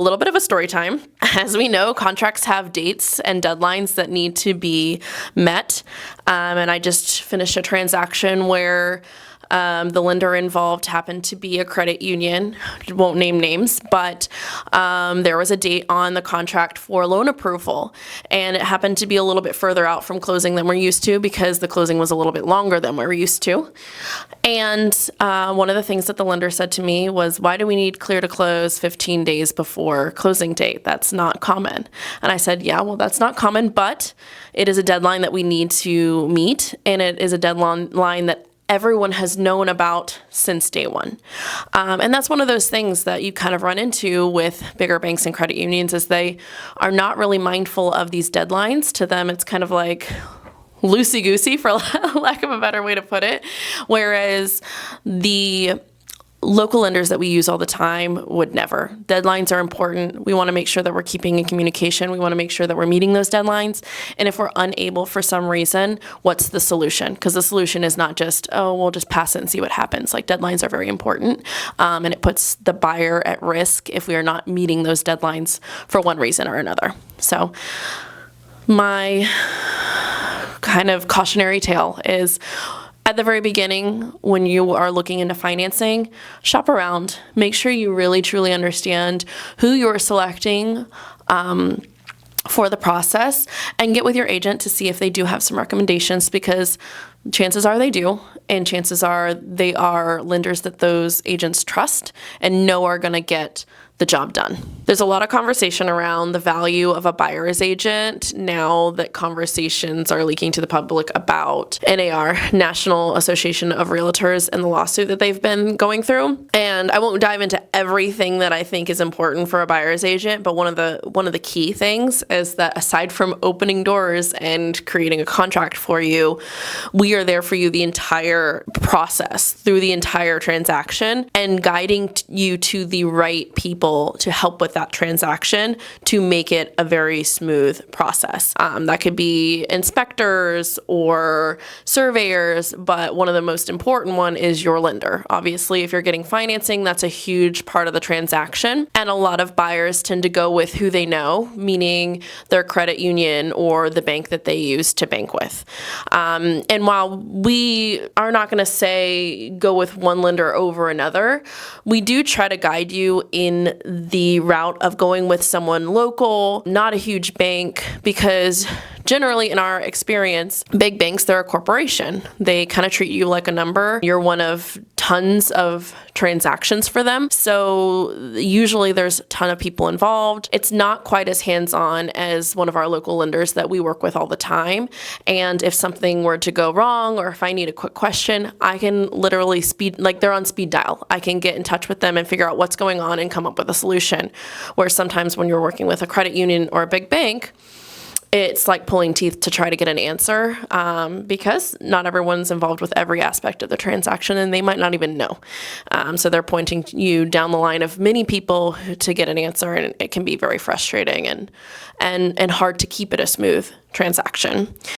A little bit of a story time. As we know, contracts have dates and deadlines that need to be met. And I just finished a transaction where the lender involved happened to be a credit union. Won't name names, but there was a date on the contract for loan approval, and it happened to be a little bit further out from closing than we're used to because the closing was a little bit longer than we're used to. And one of the things that the lender said to me was, "Why do we need clear to close 15 days before closing date? That's not common." And I said, "Yeah, well, that's not common, but it is a deadline that we need to meet, and it is a deadline that everyone has known about since day one." And that's one of those things that you kind of run into with bigger banks and credit unions is they are not really mindful of these deadlines. To them, it's kind of like loosey-goosey, for lack of a better way to put it, whereas the local lenders that we use all the time would never. Deadlines are important. We want to make sure that we're keeping in communication. We want to make sure that we're meeting those deadlines. And if we're unable for some reason, what's the solution? Because the solution is not just, oh, we'll just pass it and see what happens. Like, deadlines are very important. And it puts the buyer at risk if we are not meeting those deadlines for one reason or another. So my kind of cautionary tale is, at the very beginning, when you are looking into financing, shop around. Make sure you really truly understand who you're selecting for the process, and get with your agent to see if they do have some recommendations, because chances are they do, and chances are they are lenders that those agents trust and know are going to get the job done. There's a lot of conversation around the value of a buyer's agent now that conversations are leaking to the public about NAR, National Association of Realtors, and the lawsuit that they've been going through. And I won't dive into everything that I think is important for a buyer's agent, but one of the key things is that aside from opening doors and creating a contract for you, we are there for you the entire process, through the entire transaction, and guiding you to the right people to help with that transaction to make it a very smooth process. That could be inspectors or surveyors, but one of the most important one is your lender. Obviously, if you're getting financing, that's a huge part of the transaction. And a lot of buyers tend to go with who they know, meaning their credit union or the bank that they use to bank with. And while we are not going to say go with one lender over another, we do try to guide you in the route of going with someone local, not a huge bank, because generally in our experience, big banks, they're a corporation. They kind of treat you like a number. You're one of tons of transactions for them. So usually there's a ton of people involved. It's not quite as hands-on as one of our local lenders that we work with all the time. And if something were to go wrong, or if I need a quick question, I can literally they're on speed dial. I can get in touch with them and figure out what's going on and come up with a solution. Where sometimes when you're working with a credit union or a big bank, it's like pulling teeth to try to get an answer, because not everyone's involved with every aspect of the transaction, and they might not even know. So they're pointing you down the line of many people to get an answer, and it can be very frustrating and hard to keep it a smooth transaction.